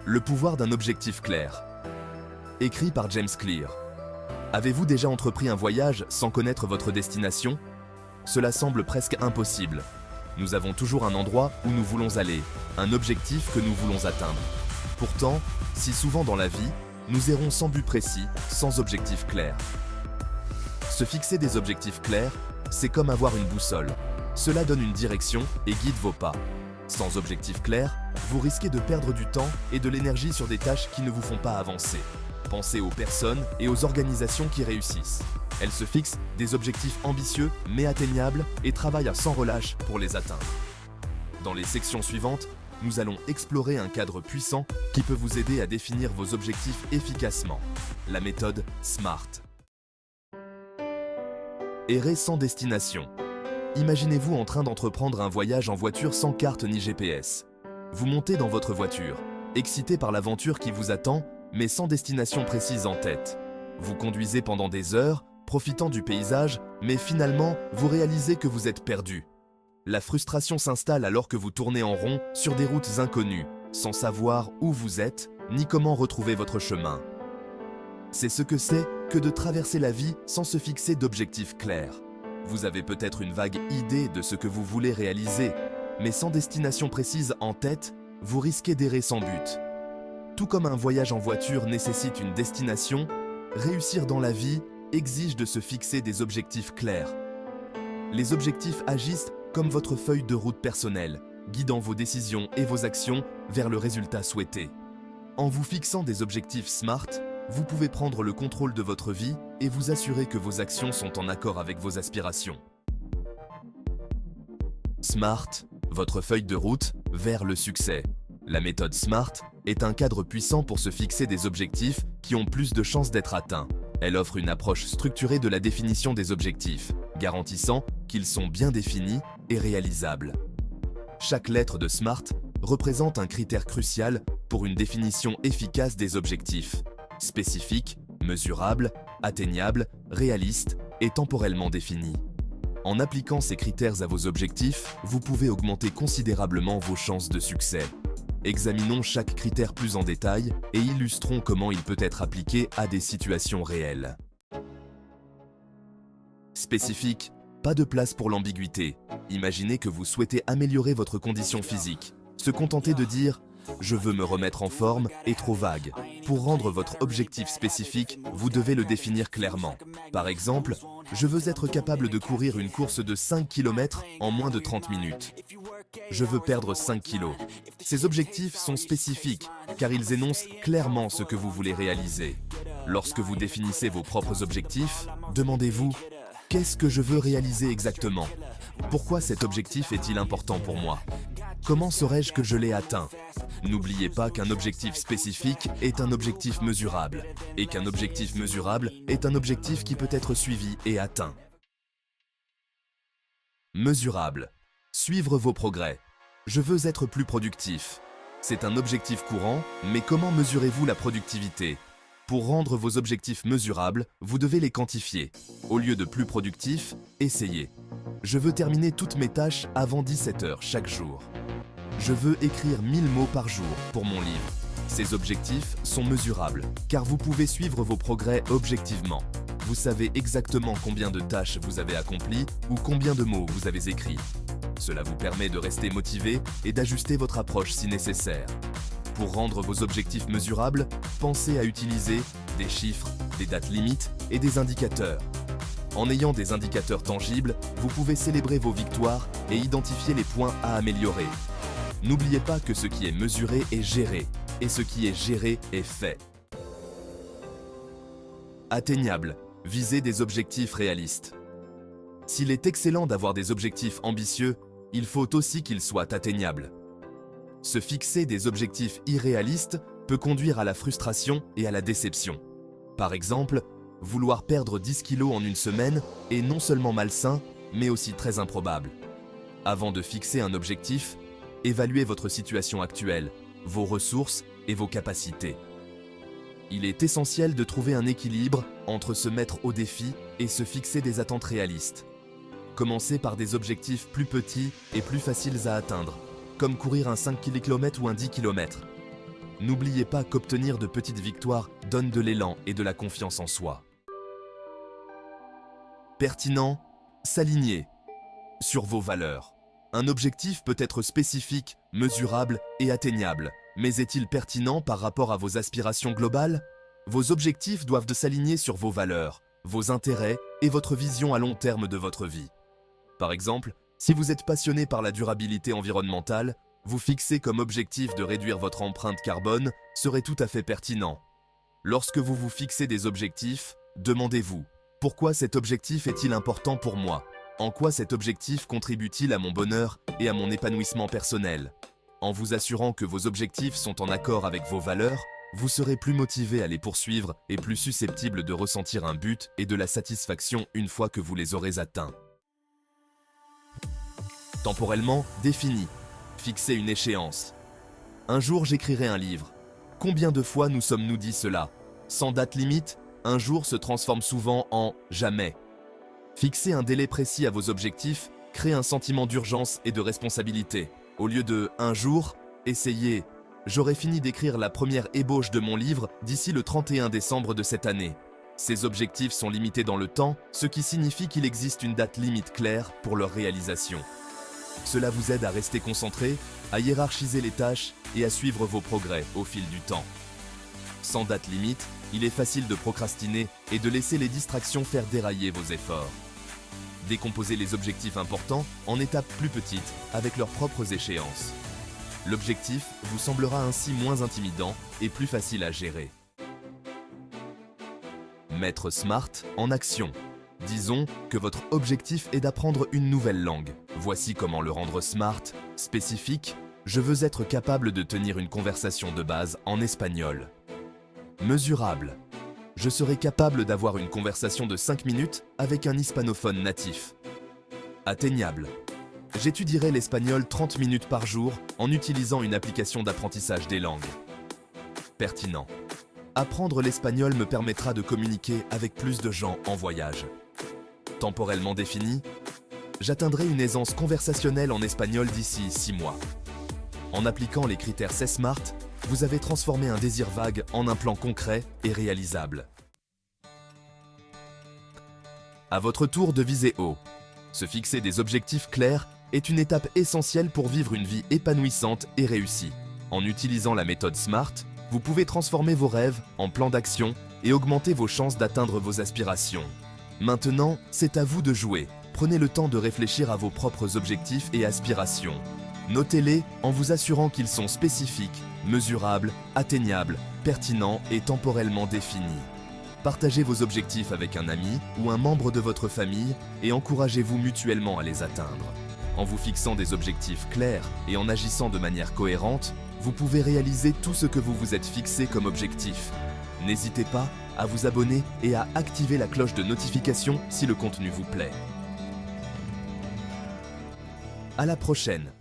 Le pouvoir d'un objectif clair. Écrit par James Clear. Avez-vous déjà entrepris un voyage sans connaître votre destination? Cela semble presque impossible. Nous avons toujours un endroit où nous voulons aller, un objectif que nous voulons atteindre. Pourtant, si souvent dans la vie, nous errons sans but précis, sans objectif clair. Se fixer des objectifs clairs, c'est comme avoir une boussole. Cela donne une direction et guide vos pas. Sans objectif clair, vous risquez de perdre du temps et de l'énergie sur des tâches qui ne vous font pas avancer. Pensez aux personnes et aux organisations qui réussissent. Elles se fixent des objectifs ambitieux mais atteignables et travaillent sans relâche pour les atteindre. Dans les sections suivantes, nous allons explorer un cadre puissant qui peut vous aider à définir vos objectifs efficacement. La méthode SMART. Errer sans destination. Imaginez-vous en train d'entreprendre un voyage en voiture sans carte ni GPS. Vous montez dans votre voiture, excité par l'aventure qui vous attend, mais sans destination précise en tête. Vous conduisez pendant des heures, profitant du paysage, mais finalement, vous réalisez que vous êtes perdu. La frustration s'installe alors que vous tournez en rond sur des routes inconnues, sans savoir où vous êtes, ni comment retrouver votre chemin. C'est ce que c'est que de traverser la vie sans se fixer d'objectifs clairs. Vous avez peut-être une vague idée de ce que vous voulez réaliser, mais sans destination précise en tête, vous risquez d'errer sans but. Tout comme un voyage en voiture nécessite une destination, réussir dans la vie exige de se fixer des objectifs clairs. Les objectifs agissent comme votre feuille de route personnelle, guidant vos décisions et vos actions vers le résultat souhaité. En vous fixant des objectifs SMART, vous pouvez prendre le contrôle de votre vie et vous assurer que vos actions sont en accord avec vos aspirations. SMART, votre feuille de route vers le succès. La méthode SMART est un cadre puissant pour se fixer des objectifs qui ont plus de chances d'être atteints. Elle offre une approche structurée de la définition des objectifs, garantissant qu'ils sont bien définis et réalisables. Chaque lettre de SMART représente un critère crucial pour une définition efficace des objectifs. Spécifique, mesurable, atteignable, réaliste et temporellement défini. En appliquant ces critères à vos objectifs, vous pouvez augmenter considérablement vos chances de succès. Examinons chaque critère plus en détail et illustrons comment il peut être appliqué à des situations réelles. Spécifique, pas de place pour l'ambiguïté. Imaginez que vous souhaitez améliorer votre condition physique. Se contenter de dire « je veux me remettre en forme » est trop vague. Pour rendre votre objectif spécifique, vous devez le définir clairement. Par exemple, je veux être capable de courir une course de 5 km en moins de 30 minutes. Je veux perdre 5 kilos. Ces objectifs sont spécifiques car ils énoncent clairement ce que vous voulez réaliser. Lorsque vous définissez vos propres objectifs, demandez-vous « qu'est-ce que je veux réaliser exactement ? Pourquoi cet objectif est-il important pour moi ? Comment saurais-je que je l'ai atteint ? » N'oubliez pas qu'un objectif spécifique est un objectif mesurable, et qu'un objectif mesurable est un objectif qui peut être suivi et atteint. Mesurable. Suivre vos progrès. Je veux être plus productif. C'est un objectif courant, mais comment mesurez-vous la productivité ? Pour rendre vos objectifs mesurables, vous devez les quantifier. Au lieu de plus productif, essayez. Je veux terminer toutes mes tâches avant 17 heures chaque jour. Je veux écrire 1000 mots par jour pour mon livre. Ces objectifs sont mesurables, car vous pouvez suivre vos progrès objectivement. Vous savez exactement combien de tâches vous avez accomplies ou combien de mots vous avez écrits. Cela vous permet de rester motivé et d'ajuster votre approche si nécessaire. Pour rendre vos objectifs mesurables, pensez à utiliser des chiffres, des dates limites et des indicateurs. En ayant des indicateurs tangibles, vous pouvez célébrer vos victoires et identifier les points à améliorer. N'oubliez pas que ce qui est mesuré est géré, et ce qui est géré est fait. Atteignable. Visez des objectifs réalistes. S'il est excellent d'avoir des objectifs ambitieux, il faut aussi qu'ils soient atteignables. Se fixer des objectifs irréalistes peut conduire à la frustration et à la déception. Par exemple, vouloir perdre 10 kilos en une semaine est non seulement malsain, mais aussi très improbable. Avant de fixer un objectif, évaluez votre situation actuelle, vos ressources et vos capacités. Il est essentiel de trouver un équilibre entre se mettre au défi et se fixer des attentes réalistes. Commencez par des objectifs plus petits et plus faciles à atteindre, comme courir un 5 km ou un 10 km. n'oubliez pas qu'obtenir de petites victoires donne de l'élan et de la confiance en soi. Pertinent, s'aligner sur vos valeurs. Un objectif peut être spécifique, mesurable et atteignable, mais est-il pertinent par rapport à vos aspirations globales? Vos objectifs doivent s'aligner sur vos valeurs, vos intérêts et votre vision à long terme de votre vie. Par exemple, si vous êtes passionné par la durabilité environnementale, vous fixer comme objectif de réduire votre empreinte carbone serait tout à fait pertinent. Lorsque vous vous fixez des objectifs, demandez-vous « Pourquoi cet objectif est-il important pour moi ? En quoi cet objectif contribue-t-il à mon bonheur et à mon épanouissement personnel ?» En vous assurant que vos objectifs sont en accord avec vos valeurs, vous serez plus motivé à les poursuivre et plus susceptible de ressentir un but et de la satisfaction une fois que vous les aurez atteints. Temporellement défini. Fixez une échéance. Un jour j'écrirai un livre. Combien de fois nous sommes-nous dit cela? Sans date limite, un jour se transforme souvent en jamais. Fixer un délai précis à vos objectifs crée un sentiment d'urgence et de responsabilité. Au lieu de « un jour », essayez « j'aurai fini d'écrire la première ébauche de mon livre d'ici le 31 décembre de cette année ». Ces objectifs sont limités dans le temps, ce qui signifie qu'il existe une date limite claire pour leur réalisation. Cela vous aide à rester concentré, à hiérarchiser les tâches et à suivre vos progrès au fil du temps. Sans date limite, il est facile de procrastiner et de laisser les distractions faire dérailler vos efforts. Décomposez les objectifs importants en étapes plus petites avec leurs propres échéances. L'objectif vous semblera ainsi moins intimidant et plus facile à gérer. Mettre SMART en action. Disons que votre objectif est d'apprendre une nouvelle langue. Voici comment le rendre SMART, spécifique. Je veux être capable de tenir une conversation de base en espagnol. Mesurable. Je serai capable d'avoir une conversation de 5 minutes avec un hispanophone natif. Atteignable. J'étudierai l'espagnol 30 minutes par jour en utilisant une application d'apprentissage des langues. Pertinent. Apprendre l'espagnol me permettra de communiquer avec plus de gens en voyage. Temporellement défini, j'atteindrai une aisance conversationnelle en espagnol d'ici 6 mois. En appliquant les critères C-SMART, vous avez transformé un désir vague en un plan concret et réalisable. À votre tour de viser haut. Se fixer des objectifs clairs est une étape essentielle pour vivre une vie épanouissante et réussie. En utilisant la méthode SMART, vous pouvez transformer vos rêves en plans d'action et augmenter vos chances d'atteindre vos aspirations. Maintenant, c'est à vous de jouer. Prenez le temps de réfléchir à vos propres objectifs et aspirations. Notez-les en vous assurant qu'ils sont spécifiques, mesurables, atteignables, pertinents et temporellement définis. Partagez vos objectifs avec un ami ou un membre de votre famille et encouragez-vous mutuellement à les atteindre. En vous fixant des objectifs clairs et en agissant de manière cohérente, vous pouvez réaliser tout ce que vous vous êtes fixé comme objectif. N'hésitez pas à vous abonner et à activer la cloche de notification si le contenu vous plaît. À la prochaine!